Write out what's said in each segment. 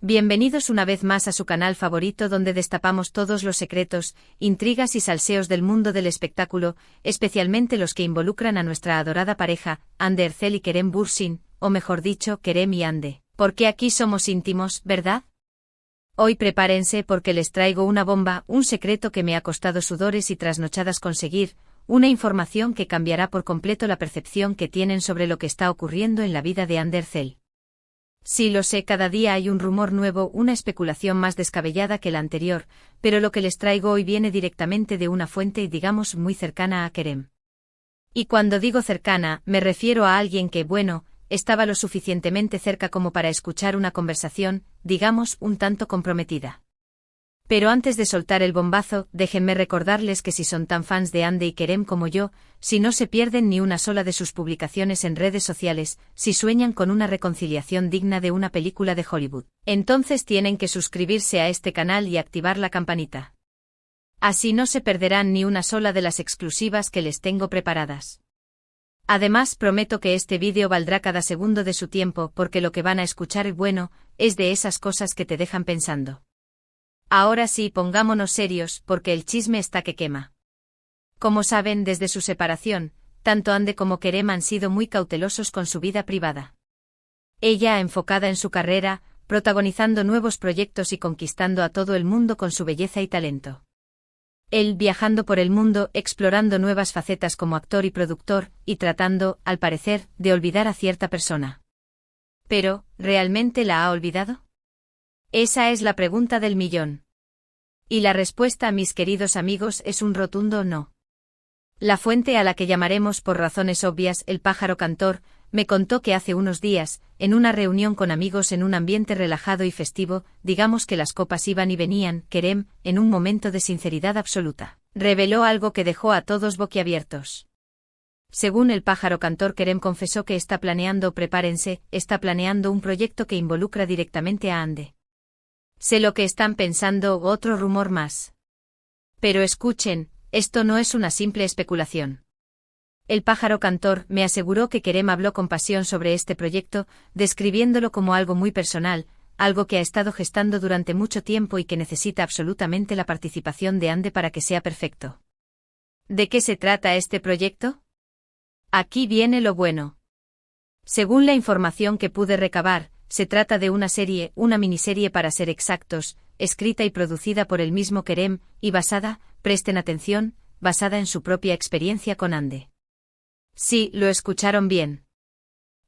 Bienvenidos una vez más a su canal favorito donde destapamos todos los secretos, intrigas y salseos del mundo del espectáculo, especialmente los que involucran a nuestra adorada pareja, Hande Erçel y Kerem Bürsin, o mejor dicho, Kerem y Hande, porque aquí somos íntimos, ¿verdad? Hoy prepárense porque les traigo una bomba, un secreto que me ha costado sudores y trasnochadas conseguir, una información que cambiará por completo la percepción que tienen sobre lo que está ocurriendo en la vida de Hande Erçel. Sí, lo sé, cada día hay un rumor nuevo, una especulación más descabellada que la anterior, pero lo que les traigo hoy viene directamente de una fuente, digamos, muy cercana a Kerem. Y cuando digo cercana, me refiero a alguien que, bueno, estaba lo suficientemente cerca como para escuchar una conversación, digamos, un tanto comprometida. Pero antes de soltar el bombazo, déjenme recordarles que si son tan fans de Hande y Kerem como yo, si no se pierden ni una sola de sus publicaciones en redes sociales, si sueñan con una reconciliación digna de una película de Hollywood, entonces tienen que suscribirse a este canal y activar la campanita. Así no se perderán ni una sola de las exclusivas que les tengo preparadas. Además, prometo que este vídeo valdrá cada segundo de su tiempo porque lo que van a escuchar, bueno, es de esas cosas que te dejan pensando. Ahora sí, pongámonos serios, porque el chisme está que quema. Como saben, desde su separación, tanto Hande como Kerem han sido muy cautelosos con su vida privada. Ella enfocada en su carrera, protagonizando nuevos proyectos y conquistando a todo el mundo con su belleza y talento. Él viajando por el mundo, explorando nuevas facetas como actor y productor, y tratando, al parecer, de olvidar a cierta persona. Pero, ¿realmente la ha olvidado? Esa es la pregunta del millón. Y la respuesta, mis queridos amigos, es un rotundo no. La fuente a la que llamaremos por razones obvias el pájaro cantor, me contó que hace unos días, en una reunión con amigos en un ambiente relajado y festivo, digamos que las copas iban y venían, Kerem, en un momento de sinceridad absoluta, reveló algo que dejó a todos boquiabiertos. Según el pájaro cantor, Kerem confesó que está planeando un proyecto que involucra directamente a Hande. Sé lo que están pensando, otro rumor más. Pero escuchen, esto no es una simple especulación. El pájaro cantor me aseguró que Kerem habló con pasión sobre este proyecto, describiéndolo como algo muy personal, algo que ha estado gestando durante mucho tiempo y que necesita absolutamente la participación de Hande para que sea perfecto. ¿De qué se trata este proyecto? Aquí viene lo bueno. Según la información que pude recabar, se trata de una miniserie para ser exactos, escrita y producida por el mismo Kerem, y basada, presten atención, basada en su propia experiencia con Hande. Sí, lo escucharon bien.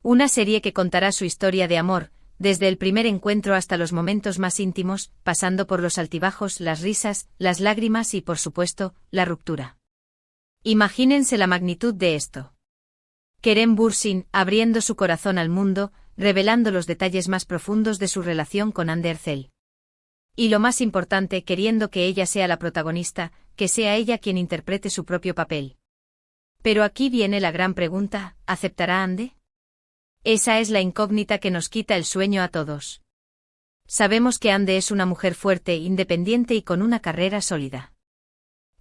Una serie que contará su historia de amor, desde el primer encuentro hasta los momentos más íntimos, pasando por los altibajos, las risas, las lágrimas y, por supuesto, la ruptura. Imagínense la magnitud de esto. Kerem Bürsin, abriendo su corazón al mundo, revelando los detalles más profundos de su relación con Hande Erçel. Y lo más importante, queriendo que ella sea la protagonista, que sea ella quien interprete su propio papel. Pero aquí viene la gran pregunta, ¿aceptará Hande? Esa es la incógnita que nos quita el sueño a todos. Sabemos que Hande es una mujer fuerte, independiente y con una carrera sólida.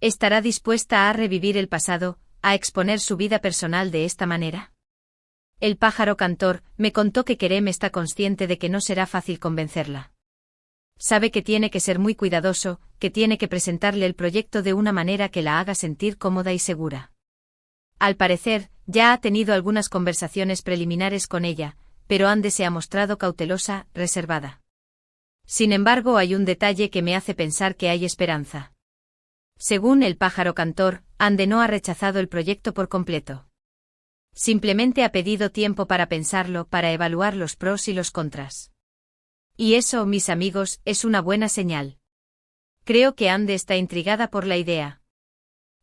¿Estará dispuesta a revivir el pasado, a exponer su vida personal de esta manera? El pájaro cantor me contó que Kerem está consciente de que no será fácil convencerla. Sabe que tiene que ser muy cuidadoso, que tiene que presentarle el proyecto de una manera que la haga sentir cómoda y segura. Al parecer, ya ha tenido algunas conversaciones preliminares con ella, pero Hande se ha mostrado cautelosa, reservada. Sin embargo, hay un detalle que me hace pensar que hay esperanza. Según el pájaro cantor, Hande no ha rechazado el proyecto por completo. Simplemente ha pedido tiempo para pensarlo, para evaluar los pros y los contras. Y eso, mis amigos, es una buena señal. Creo que Hande está intrigada por la idea.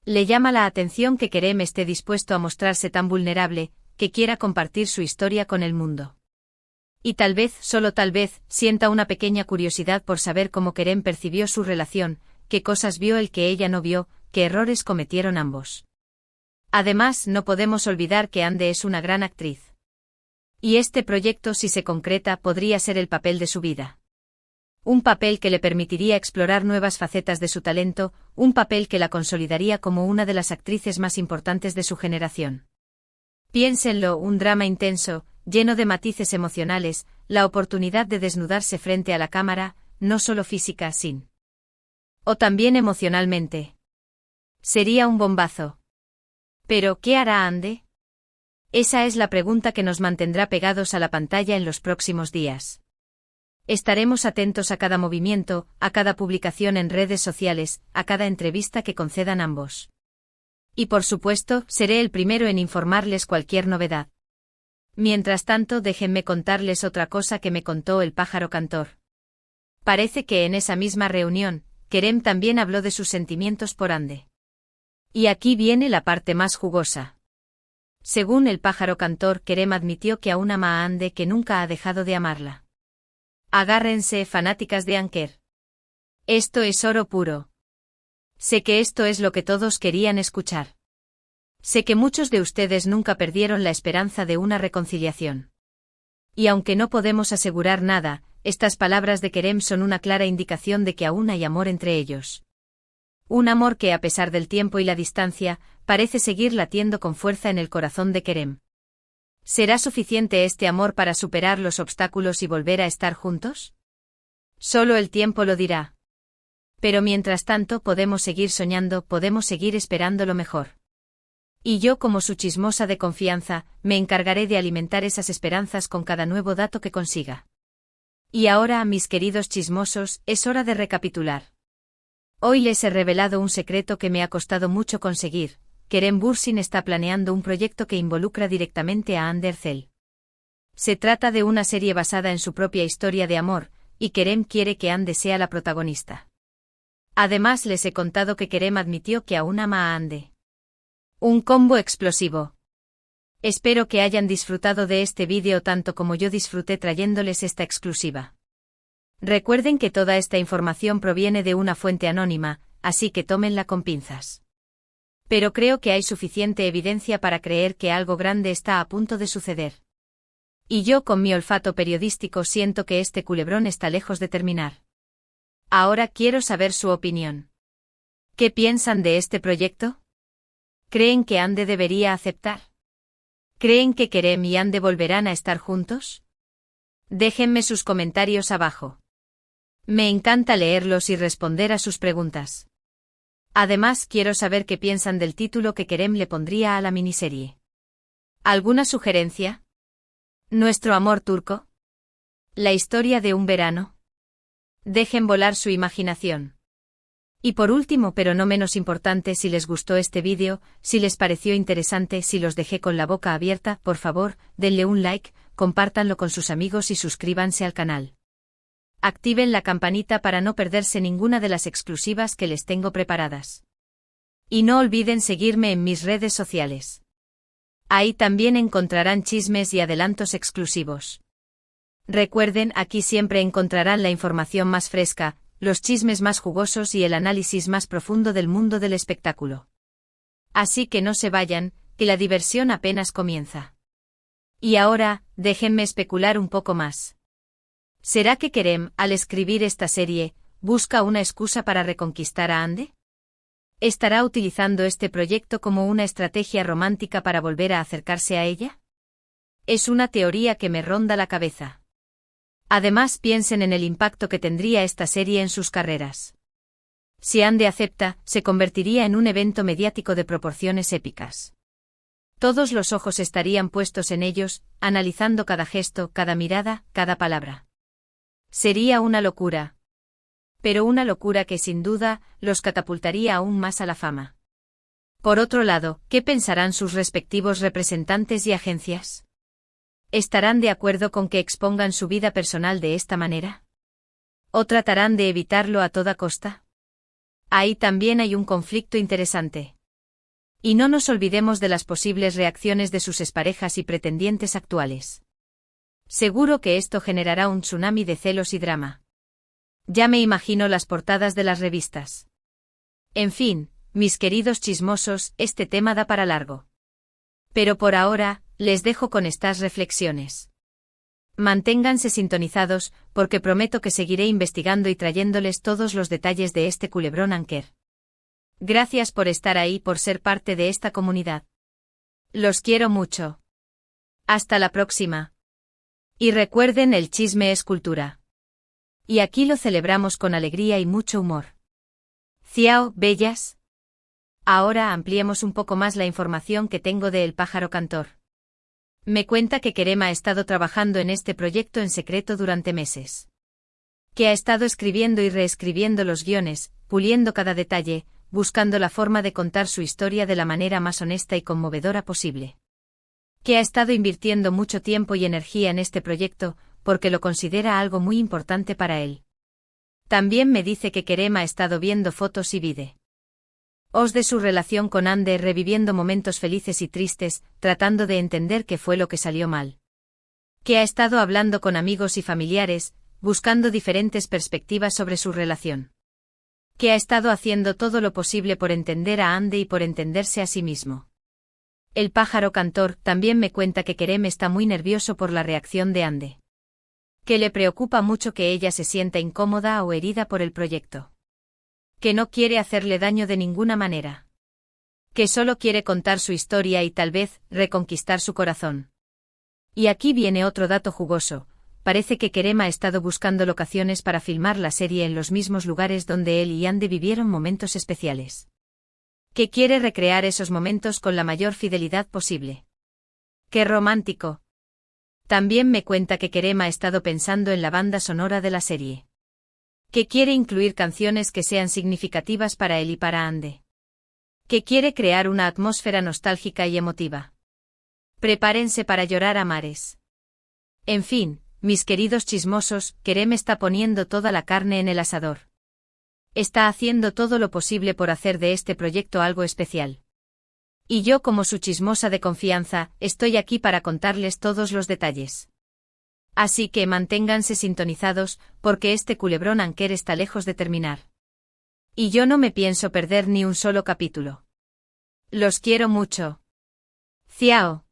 Le llama la atención que Kerem esté dispuesto a mostrarse tan vulnerable, que quiera compartir su historia con el mundo. Y tal vez, solo tal vez, sienta una pequeña curiosidad por saber cómo Kerem percibió su relación, qué cosas vio el que ella no vio, qué errores cometieron ambos. Además, no podemos olvidar que Hande es una gran actriz. Y este proyecto, si se concreta, podría ser el papel de su vida. Un papel que le permitiría explorar nuevas facetas de su talento, un papel que la consolidaría como una de las actrices más importantes de su generación. Piénsenlo, un drama intenso, lleno de matices emocionales, la oportunidad de desnudarse frente a la cámara, no solo física, sin. O también emocionalmente. Sería un bombazo. Pero, ¿qué hará Ande? Esa es la pregunta que nos mantendrá pegados a la pantalla en los próximos días. Estaremos atentos a cada movimiento, a cada publicación en redes sociales, a cada entrevista que concedan ambos. Y por supuesto, seré el primero en informarles cualquier novedad. Mientras tanto, déjenme contarles otra cosa que me contó el pájaro cantor. Parece que en esa misma reunión, Kerem también habló de sus sentimientos por Ande. Y aquí viene la parte más jugosa. Según el pájaro cantor, Kerem admitió que aún ama a Ande, que nunca ha dejado de amarla. Agárrense, fanáticas de Anker. Esto es oro puro. Sé que esto es lo que todos querían escuchar. Sé que muchos de ustedes nunca perdieron la esperanza de una reconciliación. Y aunque no podemos asegurar nada, estas palabras de Kerem son una clara indicación de que aún hay amor entre ellos. Un amor que, a pesar del tiempo y la distancia, parece seguir latiendo con fuerza en el corazón de Kerem. ¿Será suficiente este amor para superar los obstáculos y volver a estar juntos? Solo el tiempo lo dirá. Pero mientras tanto podemos seguir soñando, podemos seguir esperando lo mejor. Y yo, como su chismosa de confianza, me encargaré de alimentar esas esperanzas con cada nuevo dato que consiga. Y ahora, mis queridos chismosos, es hora de recapitular. Hoy les he revelado un secreto que me ha costado mucho conseguir. Kerem Bürsin está planeando un proyecto que involucra directamente a Hande Erçel. Se trata de una serie basada en su propia historia de amor, y Kerem quiere que Hande sea la protagonista. Además, les he contado que Kerem admitió que aún ama a Hande. Un combo explosivo. Espero que hayan disfrutado de este vídeo tanto como yo disfruté trayéndoles esta exclusiva. Recuerden que toda esta información proviene de una fuente anónima, así que tómenla con pinzas. Pero creo que hay suficiente evidencia para creer que algo grande está a punto de suceder. Y yo, con mi olfato periodístico, siento que este culebrón está lejos de terminar. Ahora quiero saber su opinión. ¿Qué piensan de este proyecto? ¿Creen que Hande debería aceptar? ¿Creen que Kerem y Hande volverán a estar juntos? Déjenme sus comentarios abajo. Me encanta leerlos y responder a sus preguntas. Además, quiero saber qué piensan del título que Kerem le pondría a la miniserie. ¿Alguna sugerencia? ¿Nuestro amor turco? ¿La historia de un verano? Dejen volar su imaginación. Y por último, pero no menos importante, si les gustó este vídeo, si les pareció interesante, si los dejé con la boca abierta, por favor, denle un like, compártanlo con sus amigos y suscríbanse al canal. Activen la campanita para no perderse ninguna de las exclusivas que les tengo preparadas. Y no olviden seguirme en mis redes sociales. Ahí también encontrarán chismes y adelantos exclusivos. Recuerden, aquí siempre encontrarán la información más fresca, los chismes más jugosos y el análisis más profundo del mundo del espectáculo. Así que no se vayan, que la diversión apenas comienza. Y ahora, déjenme especular un poco más. ¿Será que Kerem, al escribir esta serie, busca una excusa para reconquistar a Hande? ¿Estará utilizando este proyecto como una estrategia romántica para volver a acercarse a ella? Es una teoría que me ronda la cabeza. Además, piensen en el impacto que tendría esta serie en sus carreras. Si Hande acepta, se convertiría en un evento mediático de proporciones épicas. Todos los ojos estarían puestos en ellos, analizando cada gesto, cada mirada, cada palabra. Sería una locura. Pero una locura que sin duda los catapultaría aún más a la fama. Por otro lado, ¿qué pensarán sus respectivos representantes y agencias? ¿Estarán de acuerdo con que expongan su vida personal de esta manera? ¿O tratarán de evitarlo a toda costa? Ahí también hay un conflicto interesante. Y no nos olvidemos de las posibles reacciones de sus exparejas y pretendientes actuales. Seguro que esto generará un tsunami de celos y drama. Ya me imagino las portadas de las revistas. En fin, mis queridos chismosos, este tema da para largo. Pero por ahora, les dejo con estas reflexiones. Manténganse sintonizados, porque prometo que seguiré investigando y trayéndoles todos los detalles de este culebrón Anker. Gracias por estar ahí, por ser parte de esta comunidad. Los quiero mucho. Hasta la próxima. Y recuerden, el chisme es cultura. Y aquí lo celebramos con alegría y mucho humor. Ciao, bellas. Ahora ampliemos un poco más la información que tengo de El pájaro cantor. Me cuenta que Kerem ha estado trabajando en este proyecto en secreto durante meses. Que ha estado escribiendo y reescribiendo los guiones, puliendo cada detalle, buscando la forma de contar su historia de la manera más honesta y conmovedora posible. Que ha estado invirtiendo mucho tiempo y energía en este proyecto, porque lo considera algo muy importante para él. También me dice que Kerem ha estado viendo fotos y vídeos de su relación con Ander, reviviendo momentos felices y tristes, tratando de entender qué fue lo que salió mal. Que ha estado hablando con amigos y familiares, buscando diferentes perspectivas sobre su relación. Que ha estado haciendo todo lo posible por entender a Ande y por entenderse a sí mismo. El pájaro cantor también me cuenta que Kerem está muy nervioso por la reacción de Ande. Que le preocupa mucho que ella se sienta incómoda o herida por el proyecto. Que no quiere hacerle daño de ninguna manera. Que solo quiere contar su historia y tal vez reconquistar su corazón. Y aquí viene otro dato jugoso. Parece que Kerem ha estado buscando locaciones para filmar la serie en los mismos lugares donde él y Ande vivieron momentos especiales. Que quiere recrear esos momentos con la mayor fidelidad posible. ¡Qué romántico! También me cuenta que Kerem ha estado pensando en la banda sonora de la serie. Que quiere incluir canciones que sean significativas para él y para Ande. Que quiere crear una atmósfera nostálgica y emotiva. Prepárense para llorar a mares. En fin, mis queridos chismosos, Kerem está poniendo toda la carne en el asador. Está haciendo todo lo posible por hacer de este proyecto algo especial. Y yo, como su chismosa de confianza, estoy aquí para contarles todos los detalles. Así que manténganse sintonizados, porque este culebrón Anker está lejos de terminar. Y yo no me pienso perder ni un solo capítulo. Los quiero mucho. Ciao.